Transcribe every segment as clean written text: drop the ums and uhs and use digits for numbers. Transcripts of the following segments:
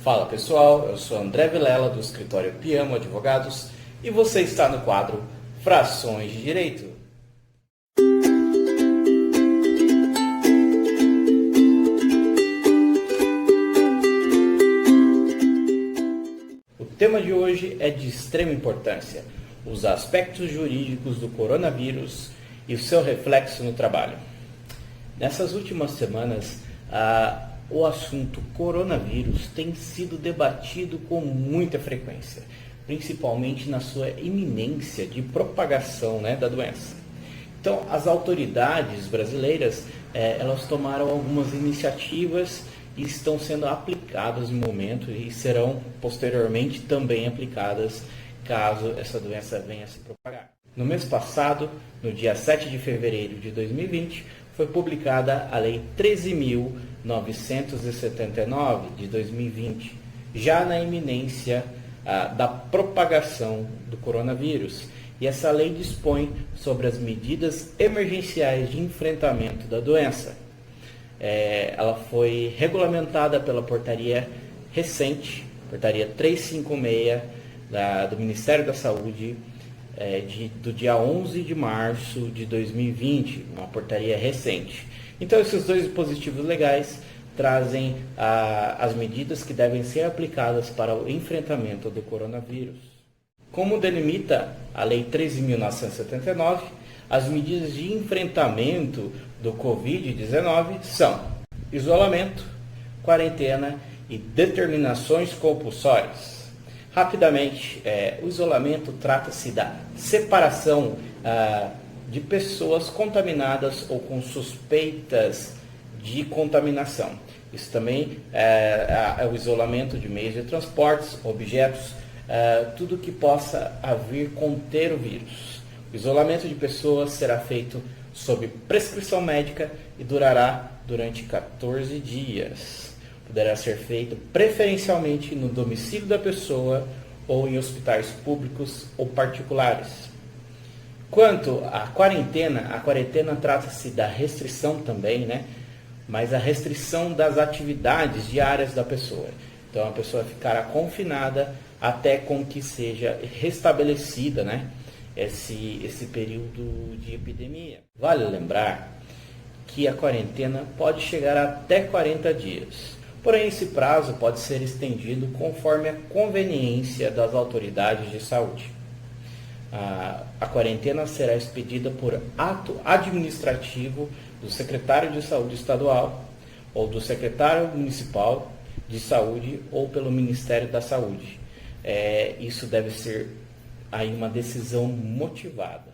Fala pessoal, eu sou André Vilela do escritório Piamo Advogados e você está no quadro Frações de Direito. O tema de hoje é de extrema importância: os aspectos jurídicos do coronavírus e o seu reflexo no trabalho. Nessas últimas semanas, o assunto coronavírus tem sido debatido com muita frequência, principalmente na sua iminência de propagação, da doença. Então, as autoridades brasileiras, elas tomaram algumas iniciativas e estão sendo aplicadas no momento e serão posteriormente também aplicadas caso essa doença venha a se propagar. No mês passado, no dia 7 de fevereiro de 2020, foi publicada a Lei 13.979 de 2020, já na iminência da propagação do coronavírus. E essa lei dispõe sobre as medidas emergenciais de enfrentamento da doença. Ela foi regulamentada pela portaria recente, portaria 356 do Ministério da Saúde, do dia 11 de março de 2020, uma portaria recente. Então, esses dois dispositivos legais trazem as medidas que devem ser aplicadas para o enfrentamento do coronavírus. Como delimita a Lei 13.979, as medidas de enfrentamento do Covid-19 são isolamento, quarentena e determinações compulsórias. Rapidamente, o isolamento trata-se da separação de pessoas contaminadas ou com suspeitas de contaminação. Isso também é o isolamento de meios de transportes, objetos, tudo que possa vir conter o vírus. O isolamento de pessoas será feito sob prescrição médica e durará durante 14 dias. Poderá ser feito preferencialmente no domicílio da pessoa ou em hospitais públicos ou particulares. Quanto à quarentena trata-se da restrição também, mas a restrição das atividades diárias da pessoa. Então a pessoa ficará confinada até com que seja restabelecida, esse período de epidemia. Vale lembrar que a quarentena pode chegar até 40 dias. Porém, esse prazo pode ser estendido conforme a conveniência das autoridades de saúde. A quarentena será expedida por ato administrativo do secretário de saúde estadual ou do secretário municipal de saúde ou pelo Ministério da Saúde. Isso deve ser aí uma decisão motivada.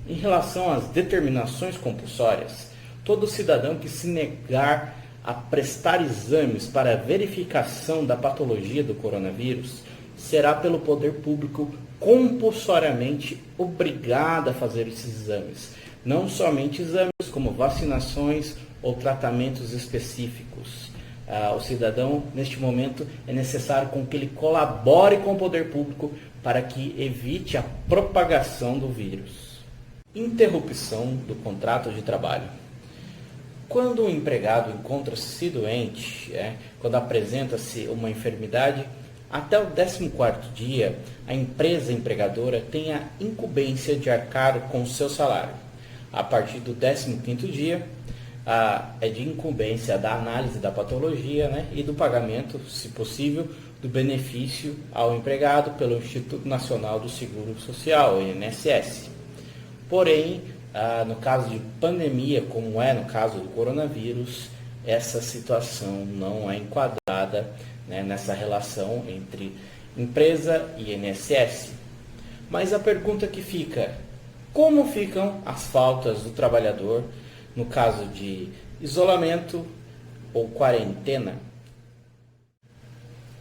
Em relação às determinações compulsórias, todo cidadão que se negar a prestar exames para verificação da patologia do coronavírus será pelo poder público compulsoriamente obrigado a fazer esses exames. Não somente exames como vacinações ou tratamentos específicos. O cidadão, neste momento, é necessário com que ele colabore com o poder público para que evite a propagação do vírus. Interrupção do contrato de trabalho. Quando o empregado encontra-se doente, quando apresenta-se uma enfermidade, até o 14º dia, a empresa empregadora tem a incumbência de arcar com o seu salário. A partir do 15º dia, é de incumbência da análise da patologia, e do pagamento, se possível, do benefício ao empregado pelo Instituto Nacional do Seguro Social, o INSS. Porém, no caso de pandemia, como é no caso do coronavírus, essa situação não é enquadrada nessa relação entre empresa e INSS. Mas a pergunta que fica: como ficam as faltas do trabalhador no caso de isolamento ou quarentena?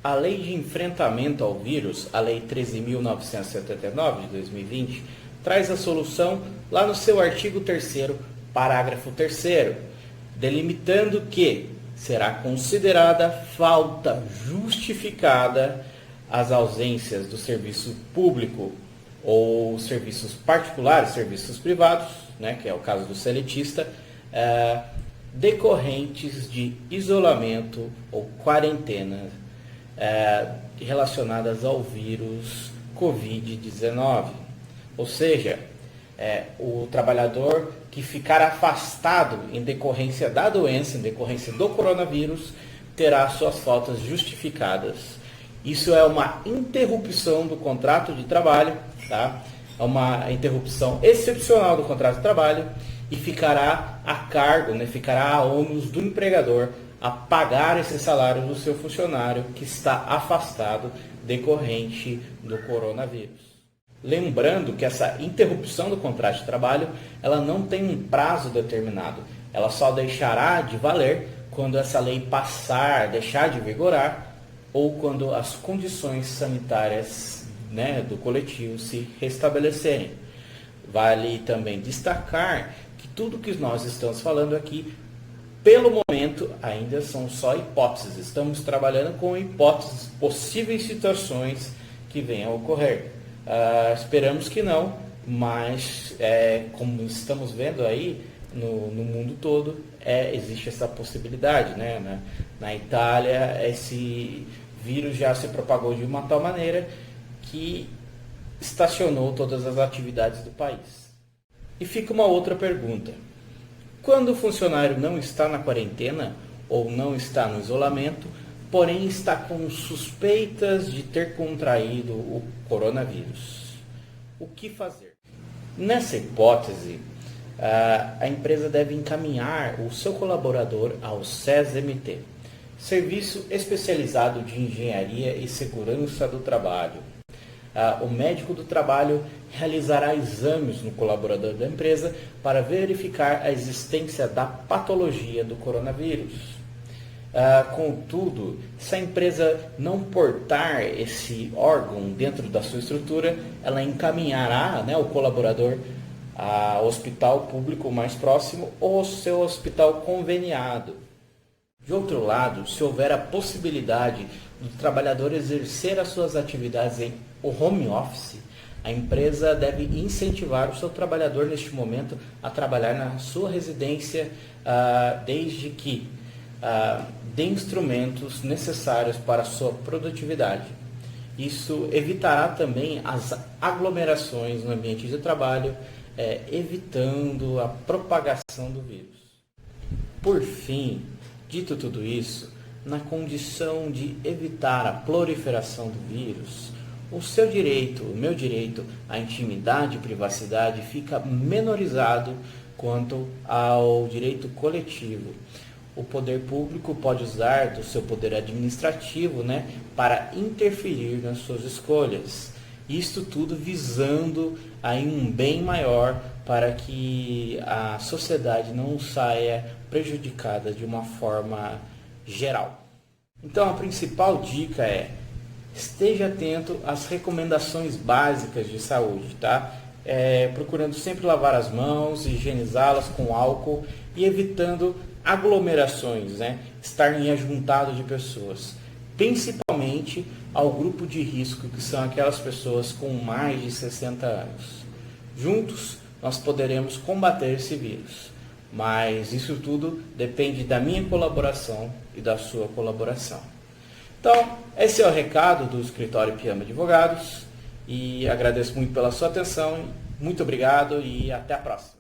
A Lei de Enfrentamento ao Vírus, a Lei 13.979 de 2020, traz a solução lá no seu artigo 3º, parágrafo 3º, delimitando que será considerada falta justificada as ausências do serviço público ou serviços particulares, serviços privados, que é o caso do seletista, decorrentes de isolamento ou quarentena relacionadas ao vírus Covid-19. Ou seja, o trabalhador que ficar afastado em decorrência da doença, em decorrência do coronavírus, terá suas faltas justificadas. Isso é uma interrupção do contrato de trabalho, tá? É uma interrupção excepcional do contrato de trabalho e ficará a cargo, ficará a ônus do empregador a pagar esse salário do seu funcionário que está afastado decorrente do coronavírus. Lembrando que essa interrupção do contrato de trabalho, ela não tem um prazo determinado. Ela só deixará de valer quando essa lei deixar de vigorar, ou quando as condições sanitárias do coletivo se restabelecerem. Vale também destacar que tudo que nós estamos falando aqui, pelo momento, ainda são só hipóteses. Estamos trabalhando com hipóteses, possíveis situações que venham a ocorrer. Esperamos que não, mas como estamos vendo aí no mundo todo, existe essa possibilidade. Na Itália, esse vírus já se propagou de uma tal maneira que estacionou todas as atividades do país. E fica uma outra pergunta. Quando o funcionário não está na quarentena ou não está no isolamento, porém está com suspeitas de ter contraído o coronavírus, o que fazer? Nessa hipótese, a empresa deve encaminhar o seu colaborador ao SES-MT, Serviço Especializado de Engenharia e Segurança do Trabalho. O médico do trabalho realizará exames no colaborador da empresa para verificar a existência da patologia do coronavírus. Contudo, se a empresa não portar esse órgão dentro da sua estrutura, ela encaminhará o colaborador ao hospital público mais próximo ou ao seu hospital conveniado. De outro lado, se houver a possibilidade do trabalhador exercer as suas atividades em home office, a empresa deve incentivar o seu trabalhador neste momento a trabalhar na sua residência, desde que dê instrumentos necessários para a sua produtividade. Isso evitará também as aglomerações no ambiente de trabalho, evitando a propagação do vírus. Por fim, dito tudo isso, na condição de evitar a proliferação do vírus, o seu direito, o meu direito à intimidade e privacidade fica menorizado quanto ao direito coletivo. O poder público pode usar do seu poder administrativo para interferir nas suas escolhas. Isto tudo visando aí um bem maior para que a sociedade não saia prejudicada de uma forma geral. Então a principal dica é: esteja atento às recomendações básicas de saúde, tá? Procurando sempre lavar as mãos, higienizá-las com álcool e evitando aglomerações, estar em ajuntado de pessoas, principalmente ao grupo de risco, que são aquelas pessoas com mais de 60 anos. Juntos, nós poderemos combater esse vírus, mas isso tudo depende da minha colaboração e da sua colaboração. Então, esse é o recado do Escritório Piama Advogados e agradeço muito pela sua atenção. Muito obrigado e até a próxima.